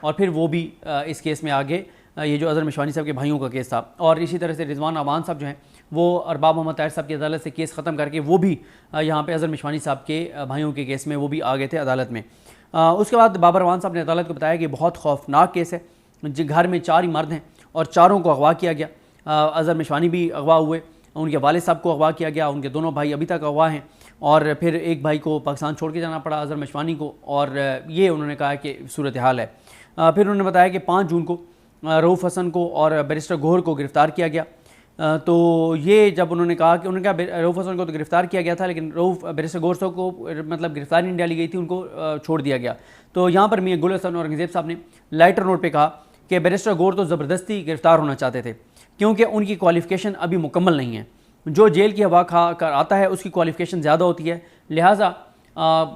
اور پھر وہ بھی اس کیس میں آگے، یہ جو اظہر مشوانی صاحب کے بھائیوں کا کیس تھا. اور اسی طرح سے رضوان امان صاحب جو ہیں وہ ارباب محمد طاہر صاحب کی عدالت سے کیس ختم کر کے وہ بھی یہاں پہ اظہر مشوانی صاحب کے بھائیوں کے کیس میں وہ بھی آ گئے تھے عدالت میں. اس کے بعد بابر اعوان صاحب نے عدالت کو بتایا کہ بہت خوفناک کیس ہے، گھر میں 4 ہی مرد ہیں اور چاروں کو اغوا کیا گیا. اظہر مشوانی بھی اغوا ہوئے، ان کے والد صاحب کو اغوا کیا گیا، ان کے دونوں بھائی ابھی تک اغوا ہیں، اور پھر ایک بھائی کو پاکستان چھوڑ کے جانا پڑا اظہر مشوانی کو، اور یہ انہوں نے کہا کہ صورتحال ہے. پھر انہوں نے بتایا کہ 5 جون کو رؤوف حسن کو اور بیرسٹر گوہر کو گرفتار کیا گیا. تو یہ جب انہوں نے کہا کہ انہوں نے کہا رؤوف حسن کو تو گرفتار کیا گیا تھا، لیکن بیرسٹر گوہر صاحب کو مطلب گرفتاری نہیں ڈالی گئی تھی، ان کو چھوڑ دیا گیا. تو یہاں پر میاں گل حسن اورنگزیب صاحب نے لائٹر نوٹ پہ کہا کہ بیرسٹر گوہر تو زبردستی گرفتار ہونا چاہتے تھے کیونکہ ان کی کوالیفیکیشن ابھی مکمل نہیں ہے. جو جیل کی ہوا کھا کر آتا ہے اس کی کوالیفیکیشن زیادہ ہوتی ہے، لہٰذا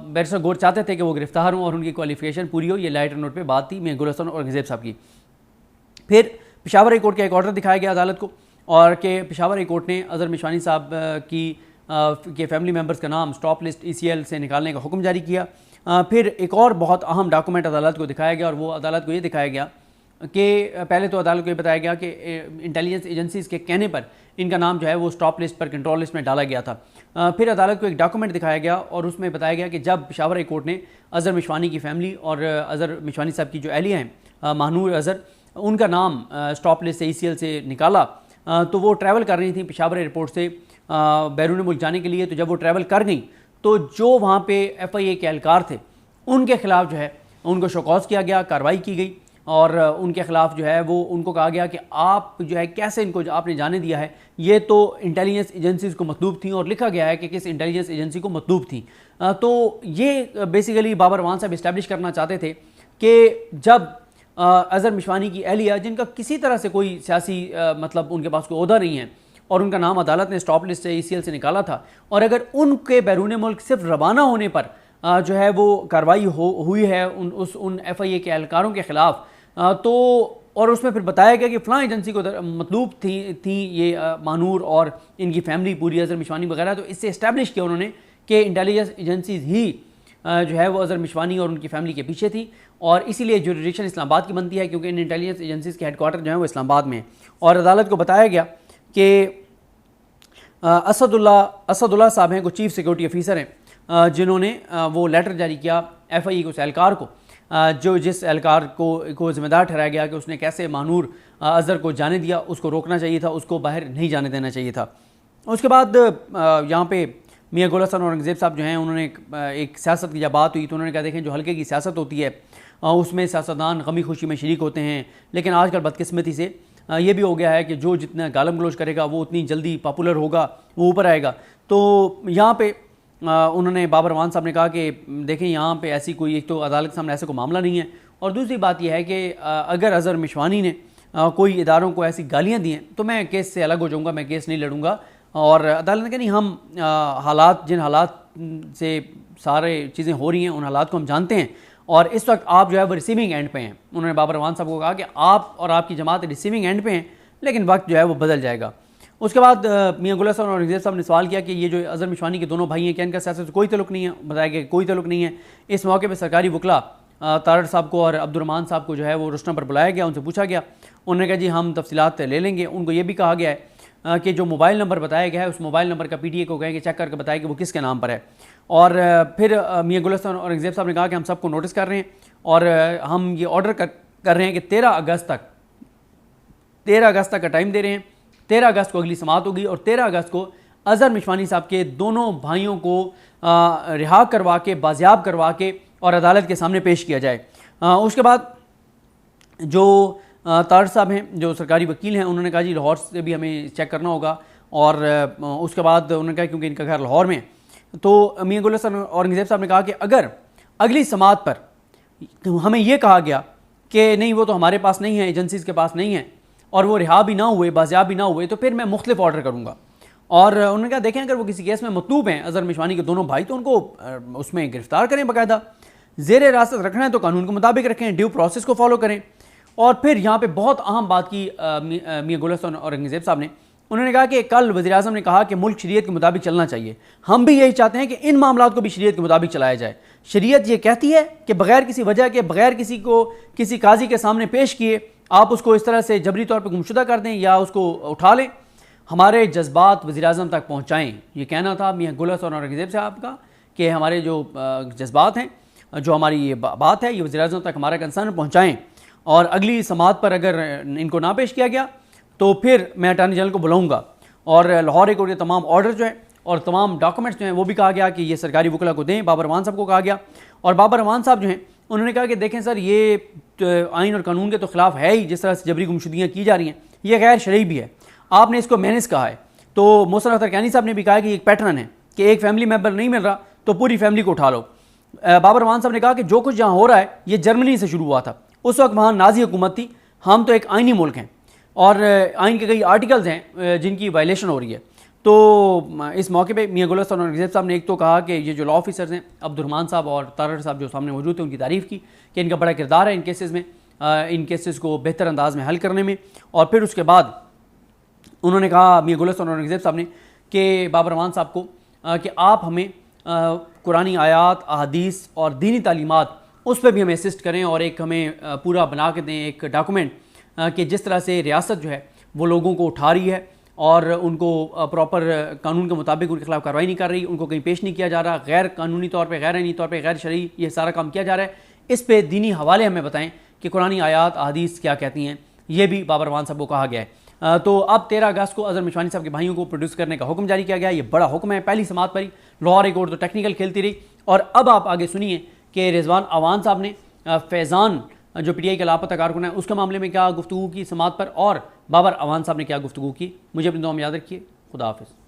بیرسٹر گوہر چاہتے تھے کہ وہ گرفتار ہوں اور ان کی کوالیفیکیشن پوری ہو. یہ لائٹر نوٹ پہ بات تھی میاں گل حسن اورنگزیب صاحب کی. پھر پشاور ہائی کورٹ کا ایک آرڈر دکھایا گیا عدالت کو، اور کہ پشاور ہائی کورٹ نے اظہر مشوانی صاحب کے فیملی ممبرز کا نام اسٹاپ لسٹ ECL سے نکالنے کا حکم جاری کیا. پھر ایک اور بہت اہم ڈاکومنٹ عدالت کو دکھایا گیا، اور وہ عدالت کو یہ دکھایا گیا کہ پہلے تو عدالت کو یہ بتایا گیا کہ انٹیلیجنس ایجنسیز کے کہنے پر ان کا نام جو ہے وہ اسٹاپ لسٹ پر کنٹرول لسٹ میں ڈالا گیا تھا. پھر عدالت کو ایک ڈاکومنٹ دکھایا گیا اور اس میں بتایا گیا کہ جب پشاور ہائی کورٹ نے اظہر مشوانی کی فیملی اور اظہر مشوانی صاحب کی جو اہلیہ ہیں ماہنور اظہر، ان کا نام اسٹاپ لسٹ سے ECL سے نکالا، تو وہ ٹریول کر رہی تھیں پشاور ایئرپورٹ سے بیرون ملک جانے کے لیے. تو جب وہ ٹریول کر گئیں تو جو وہاں پہ FIA کے اہلکار تھے ان کے خلاف جو ہے ان کو شوکاز کیا گیا، کارروائی کی گئی، اور ان کے خلاف جو ہے وہ ان کو کہا گیا کہ آپ جو ہے کیسے ان کو آپ نے جانے دیا ہے، یہ تو انٹیلیجنس ایجنسیز کو مطلوب تھیں، اور لکھا گیا ہے کہ کس انٹیلیجنس ایجنسی کو مطلوب تھیں. تو یہ بیسیکلی بابر اعوان صاحب اسٹیبلش کرنا چاہتے تھے کہ جب اظہر مشوانی کی اہلیہ جن کا کسی طرح سے کوئی سیاسی مطلب ان کے پاس کوئی عہدہ نہیں ہے، اور ان کا نام عدالت نے اسٹاپ لسٹ سے ECL سے نکالا تھا، اور اگر ان کے بیرون ملک صرف روانہ ہونے پر جو ہے وہ کارروائی ہوئی ہے ان FIA کے اہلکاروں کے خلاف، تو اور اس میں پھر بتایا گیا کہ فلاں ایجنسی کو مطلوب تھیں یہ مانور اور ان کی فیملی پوری اظہر مشوانی وغیرہ، تو اس سے اسٹیبلش کیا انہوں نے کہ انٹیلیجنس ایجنسیز ہی جو ہے وہ اظہر مشوانی اور ان کی فیملی کے پیچھے تھی، اور اسی لیے جوریڈکشن اسلام آباد کی بنتی ہے کیونکہ ان انٹیلیجنس ایجنسیز کے ہیڈ کوارٹر جو ہیں وہ اسلام آباد میں ہیں. اور عدالت کو بتایا گیا کہ اسد اللہ صاحب ہیں، کو چیف سیکورٹی افیسر ہیں، جنہوں نے وہ لیٹر جاری کیا FIA کو، اس اہلکار کو، جس اہلکار کو ذمہ دار ٹھہرایا گیا کہ اس نے کیسے مانور اظہر کو جانے دیا، اس کو روکنا چاہیے تھا، اس کو باہر نہیں جانے دینا چاہیے تھا. اس کے بعد یہاں پہ میاں گل حسن اورنگزیب صاحب جو ہیں انہوں نے ایک سیاست کی جب بات ہوئی تو انہوں نے کہا دیکھیں جو ہلکے کی سیاست ہوتی ہے اس میں سیاستدان غمی خوشی میں شریک ہوتے ہیں، لیکن آج کل بدقسمتی سے یہ بھی ہو گیا ہے کہ جو جتنا گالم گلوچ کرے گا وہ اتنی جلدی پاپولر ہوگا، وہ اوپر آئے گا. تو یہاں پہ انہوں نے بابر اعوان صاحب نے کہا کہ دیکھیں یہاں پہ ایسی کوئی، ایک تو عدالت کے سامنے ایسا کوئی معاملہ نہیں ہے، اور دوسری بات یہ ہے کہ اگر اظہر مشوانی نے کوئی اداروں کو ایسی گالیاں دی ہیں تو میں کیس سے الگ ہو جاؤں گا، میں کیس نہیں لڑوں گا. اور عدالت نے کہا نہیں، ہم حالات جن حالات سے سارے چیزیں ہو رہی ہیں ان حالات کو ہم جانتے ہیں، اور اس وقت آپ جو ہے وہ ریسیونگ اینڈ پہ ہیں. انہوں نے بابر اعوان صاحب کو کہا کہ آپ اور آپ کی جماعت ریسیونگ اینڈ پہ ہیں، لیکن وقت جو ہے وہ بدل جائے گا. اس کے بعد میاں گل حسن اور اورنگزیب صاحب نے سوال کیا کہ یہ جو اظہر مشوانی کے دونوں بھائی ہیں کیا ان کا سیاست سے کوئی تعلق نہیں ہے؟ بتایا کہ کوئی تعلق نہیں ہے. اس موقع پہ سرکاری وکلا تارڑ صاحب کو اور عبدالرحمان صاحب کو جو ہے وہ روشنا پر بلایا گیا، ان سے پوچھا گیا، انہوں نے کہا جی ہم تفصیلات لے لیں گے. ان کو یہ بھی کہا گیا ہے کہ جو موبائل نمبر بتایا گیا ہے اس موبائل نمبر کا PTA کو کہیں کہ چیک کر کے بتائے کہ وہ کس کے نام پر ہے. اور پھر میاں گل حسن اور اورنگزیب صاحب نے کہا کہ ہم سب کو نوٹس کر رہے ہیں اور ہم یہ آرڈر کر رہے ہیں کہ 13 اگست تک کا ٹائم دے رہے ہیں. 13 اگست کو اگلی سماعت ہوگی اور 13 اگست کو اظہر مشوانی صاحب کے دونوں بھائیوں کو رہا کروا کے، بازیاب کروا کے اور عدالت کے سامنے پیش کیا جائے. اس کے بعد جو طارڑ صاحب ہیں جو سرکاری وکیل ہیں انہوں نے کہا جی لاہور سے بھی ہمیں چیک کرنا ہوگا. اور اس کے بعد انہوں نے کہا کیونکہ ان کا گھر لاہور میں، تو میاں گل حسن اورنگزیب صاحب نے کہا کہ اگر اگلی سماعت پر ہمیں یہ کہا گیا کہ نہیں وہ تو ہمارے پاس نہیں ہے، ایجنسیز کے پاس نہیں ہے، اور وہ رہا بھی نہ ہوئے، بازیاب بھی نہ ہوئے، تو پھر میں مختلف آرڈر کروں گا. اور انہوں نے کہا دیکھیں اگر وہ کسی کیس میں مطلوب ہیں اظہر مشوانی کے دونوں بھائی تو ان کو اس میں گرفتار کریں، باقاعدہ زیر حراست رکھنا ہے تو قانون کے مطابق رکھیں، ڈیو پروسیس کو فالو کریں. اور پھر یہاں پہ بہت اہم بات کی میاں گل حسن اورنگزیب صاحب نے انہوں نے کہا کہ کل وزیراعظم نے کہا کہ ملک شریعت کے مطابق چلنا چاہیے، ہم بھی یہی چاہتے ہیں کہ ان معاملات کو بھی شریعت کے مطابق چلایا جائے۔ شریعت یہ کہتی ہے کہ بغیر کسی وجہ کے، بغیر کسی قاضی کے سامنے پیش کیے آپ اس کو اس طرح سے جبری طور پہ گمشدہ کر دیں یا اس کو اٹھا لیں۔ ہمارے جذبات وزیراعظم تک پہنچائیں، یہ کہنا تھا میاں گل حسن اورنگزیب صاحب کا کہ ہمارے جو جذبات ہیں، جو ہماری یہ بات ہے، یہ وزیراعظم تک ہمارا کنسرن پہنچائیں، اور اگلی سماعت پر اگر ان کو نہ پیش کیا گیا تو پھر میں اٹارنی جنرل کو بلاؤں گا، اور لاہور ہائی کورٹ کے تمام آرڈر جو ہیں اور تمام ڈاکومنٹس جو ہیں وہ بھی کہا گیا کہ یہ سرکاری وکلا کو دیں۔ بابر امان صاحب کو کہا گیا، اور بابر امان صاحب جو ہیں انہوں نے کہا کہ دیکھیں سر، یہ آئین اور قانون کے تو خلاف ہے ہی، جس طرح سے جبری گمشدگیاں کی جا رہی ہیں، یہ غیر شرعی بھی ہے، آپ نے اس کو مینس کہا ہے۔ تو محسن اختر کینی صاحب نے بھی کہا کہ یہ ایک پیٹرن ہے کہ ایک فیملی ممبر نہیں مل رہا تو پوری فیملی کو اٹھا لو۔ بابر امان صاحب نے کہا کہ جو کچھ جہاں ہو رہا ہے یہ جرمنی سے شروع ہوا تھا، اس وقت وہاں نازی حکومت تھی، ہم تو ایک آئینی ملک ہیں اور آئین کے کئی آرٹیکلز ہیں جن کی وائلیشن ہو رہی ہے۔ تو اس موقع پہ میاں گل حسن اورنگزیب صاحب نے ایک تو کہا کہ یہ جو لا آفیسرز ہیں عبد الرحمان صاحب اور طارر صاحب جو سامنے موجود تھے، ان کی تعریف کی کہ ان کا بڑا کردار ہے ان کیسز میں، ان کیسز کو بہتر انداز میں حل کرنے میں۔ اور پھر اس کے بعد انہوں نے کہا میاں گل حسن اورنگزیب صاحب نے کہ بابر امان صاحب کو کہ آپ ہمیں قرآنی آیات، احادیث اور دینی تعلیمات اس پہ بھی ہمیں اسسٹ کریں، اور ایک ہمیں پورا بنا کے دیں ایک ڈاکومنٹ کہ جس طرح سے ریاست جو ہے وہ لوگوں کو اٹھا رہی ہے اور ان کو پراپر قانون کے مطابق ان کے خلاف کارروائی نہیں کر رہی، ان کو کہیں پیش نہیں کیا جا رہا، غیر قانونی طور پہ، غیر آئینی طور پہ، غیر شرعی یہ سارا کام کیا جا رہا ہے۔ اس پہ دینی حوالے ہمیں بتائیں کہ قرآنی آیات، احادیث کیا کہتی ہیں، یہ بھی بابر امان صاحب کو کہا گیا ہے۔ تو اب 13 اگست کو اظہر مشوانی صاحب کے بھائیوں کو پروڈیوس کرنے کا حکم جاری کیا گیا، یہ بڑا حکم ہے، پہلی سماعت پر ہی لاہور ہائی کورٹ تو ٹیکنیکل کھیلتی رہی، اور اب آپ آگے سنیے کہ رضوان عوان صاحب نے فیضان جو پی ٹی آئی کا لاپتہ کارکن ہے اس کے معاملے میں کیا گفتگو کی سماعت پر، اور بابر امان صاحب نے کیا گفتگو کی۔ مجھے اپنی دعا میں یاد رکھیے، خدا حافظ۔